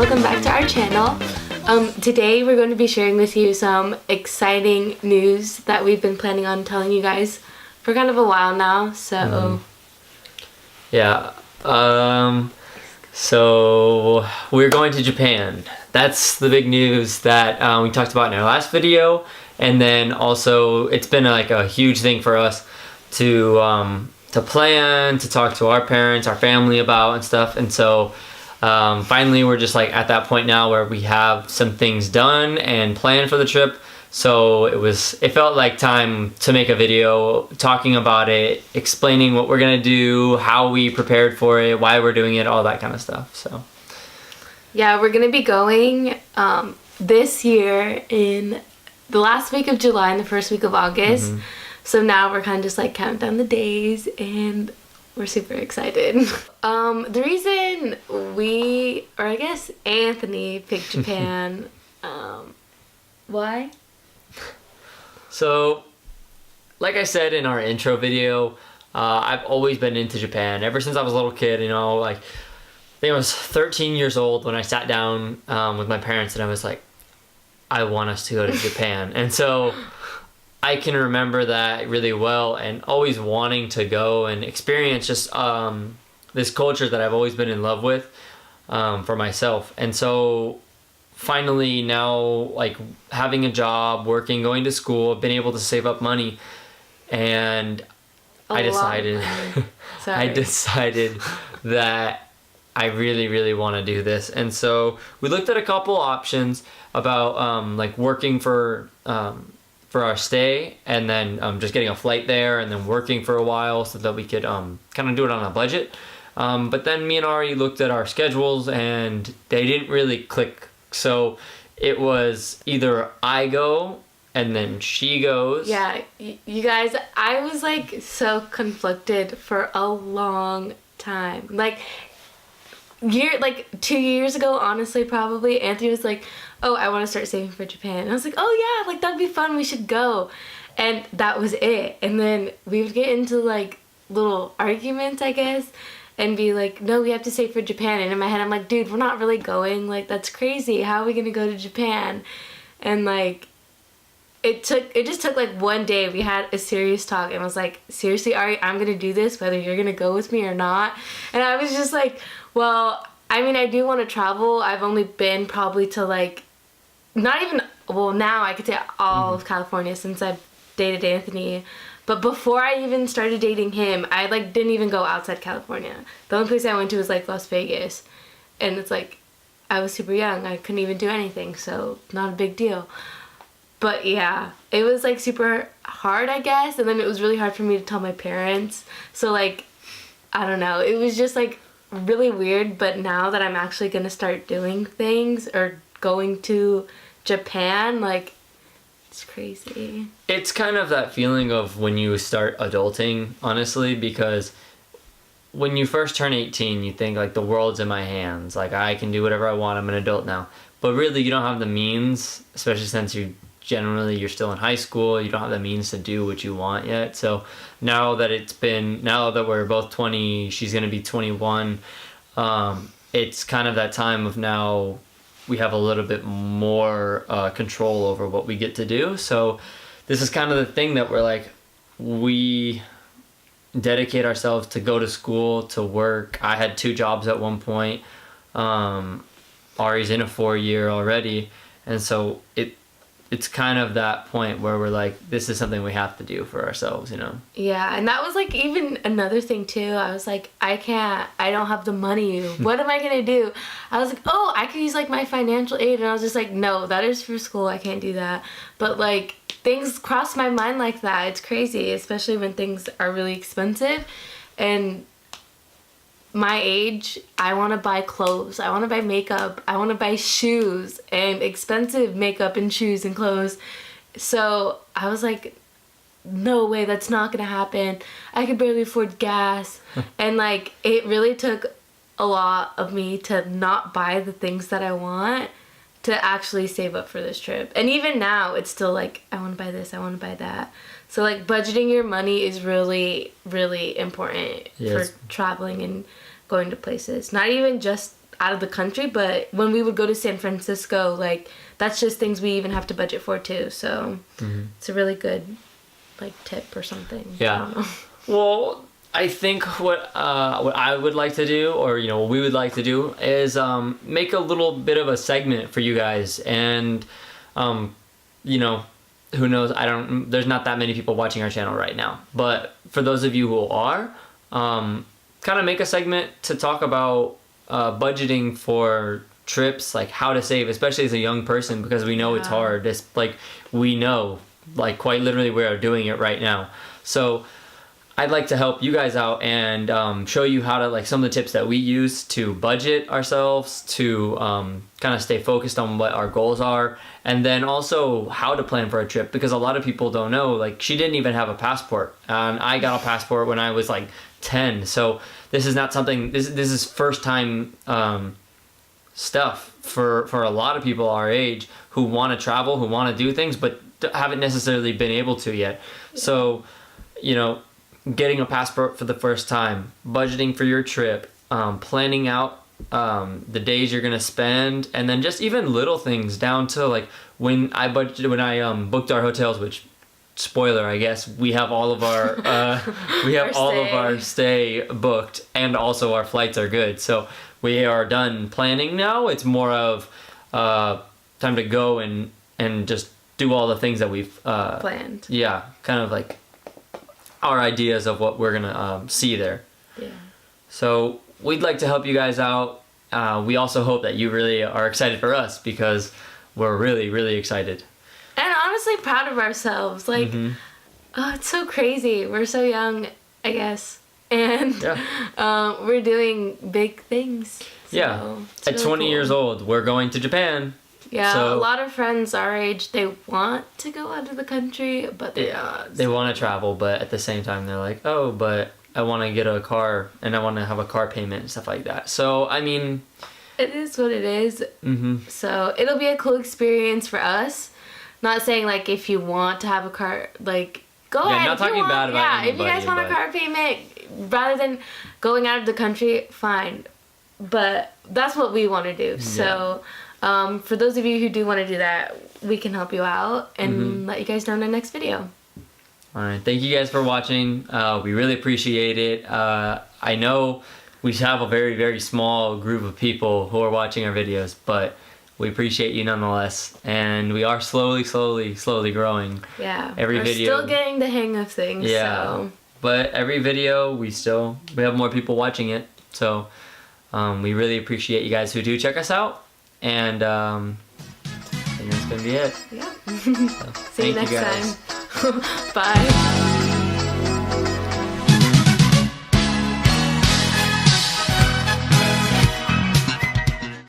welcome back to our channel. Today we're going to be sharing with you some exciting news that we've been planning on telling you guys for kind of a while now. So so we're going to Japan. That's the big news that we talked about in our last video, and then also it's been like a huge thing for us to plan, to talk to our parents, our family about and stuff. And so finally we're just like at that point now where we have some things done and planned for the trip. So it felt like time to make a video talking about it, explaining what we're gonna do, how we prepared for it, why we're doing it, all that kind of stuff. So yeah, we're gonna be going this year in the last week of July and the first week of August. So now we're kind of just like counting down the days and we're super excited. The reason I guess Anthony picked Japan, why? So, like I said in our intro video, I've always been into Japan ever since I was a little kid. You know, like I think I was 13 years old when I sat down with my parents and I was like, I want us to go to Japan. And so I can remember that really well and always wanting to go and experience just this culture that I've always been in love with for myself. And so finally now, like having a job, working, going to school, I've been able to save up money, and I decided that I really, really want to do this. And so we looked at a couple options about like working for our stay, and then just getting a flight there, and then working for a while so that we could kind of do it on a budget. But then me and Ari looked at our schedules and they didn't really click. So it was either I go and then she goes. Yeah, you guys, I was like so conflicted for a long time. Like 2 years ago, honestly, probably, Anthony was like, oh, I want to start saving for Japan. And I was like, oh yeah, like that'd be fun, we should go. And that was it. And then we would get into like little arguments, I guess, and be like, no, we have to save for Japan. And in my head I'm like, dude, we're not really going, like that's crazy, how are we gonna go to Japan? And like it just took like one day. We had a serious talk and was like, seriously, Ari, I'm gonna do this whether you're gonna go with me or not. And I was just like, well, I mean, I do want to travel. I've only been probably to like, not even, well, now I could say all of California since I've dated Anthony. But before I even started dating him, I like didn't even go outside California. The only place I went to was like Las Vegas. And it's like, I was super young. I couldn't even do anything, so not a big deal. But yeah, it was like super hard, I guess. And then it was really hard for me to tell my parents. So like, I don't know. It was just like really weird. But now that I'm actually going to start doing things or going to Japan, like, it's crazy. It's kind of that feeling of when you start adulting, honestly, because when you first turn 18, you think like the world's in my hands. Like I can do whatever I want. I'm an adult now. But really you don't have the means, especially since you're still in high school. You don't have the means to do what you want yet. So now that we're both 20, she's going to be 21. It's kind of that time of now we have a little bit more control over what we get to do. So this is kind of the thing that we're like, we dedicate ourselves to go to school, to work. I had 2 jobs at one point. Ari's in a 4-year already. And so it's kind of that point where we're like, this is something we have to do for ourselves, you know? Yeah, and that was like even another thing too. I was like, I don't have the money. What am I gonna do? I was like, oh, I could use like my financial aid. And I was just like, no, that is for school. I can't do that. But like things cross my mind like that. It's crazy, especially when things are really expensive. And my age, I want to buy clothes, I want to buy makeup, I want to buy shoes, and expensive makeup and shoes and clothes. So I was like, no way, that's not gonna happen. I could barely afford gas. And like it really took a lot of me to not buy the things that I want to actually save up for this trip. And even now it's still like, I want to buy this, I want to buy that. So like budgeting your money is really, really important for traveling and going to places. Not even just out of the country, but when we would go to San Francisco, like that's just things we even have to budget for too. So it's a really good like tip or something. Yeah. I don't know. Well, I think what I would like to do, or what we would like to do, is make a little bit of a segment for you guys, and who knows? There's not that many people watching our channel right now, but for those of you who are, kind of make a segment to talk about budgeting for trips, like how to save, especially as a young person, because we know it's hard. It's like we know, like quite literally, we are doing it right now. So I'd like to help you guys out and show you how to, like, some of the tips that we use to budget ourselves, to kind of stay focused on what our goals are, and then also how to plan for a trip, because a lot of people don't know, like, she didn't even have a passport, and I got a passport when I was like 10, so this is not something, this is first time stuff for a lot of people our age who want to travel, who want to do things, but haven't necessarily been able to yet. So, getting a passport for the first time, budgeting for your trip, planning out the days you're gonna spend, and then just even little things down to like when I booked our hotels, which, spoiler, I guess, we have all of our of our stay booked, and also our flights are good, so we are done planning now. It's more of time to go and just do all the things that we've Planned. Yeah, kind of like our ideas of what we're gonna see there. Yeah. So we'd like to help you guys out. We also hope that you really are excited for us, because we're really, really excited. And honestly proud of ourselves. Like, oh, it's so crazy. We're so young, I guess. And we're doing big things. So Yeah. it's At really 20 cool. years old, we're going to Japan. Yeah, So, a lot of friends our age, they want to go out of the country, but they're not. they want to travel, but at the same time they're like, oh, but I want to get a car and I want to have a car payment and stuff like that. So, I mean, it is what it is. So it'll be a cool experience for us. Not saying like if you want to have a car, like go ahead. Not talking bad about if you guys want a car payment, rather than going out of the country, fine. But that's what we want to do. So for those of you who do want to do that, we can help you out and let you guys know in the next video. All right, thank you guys for watching. We really appreciate it. I know we have a very, very small group of people who are watching our videos, but we appreciate you nonetheless. And we are slowly growing. Yeah, We're still getting the hang of things. Yeah, so. but every video we have more people watching it. So we really appreciate you guys who do check us out. And I think that's gonna be it. Yeah. So, See you thank next guys. time. Bye.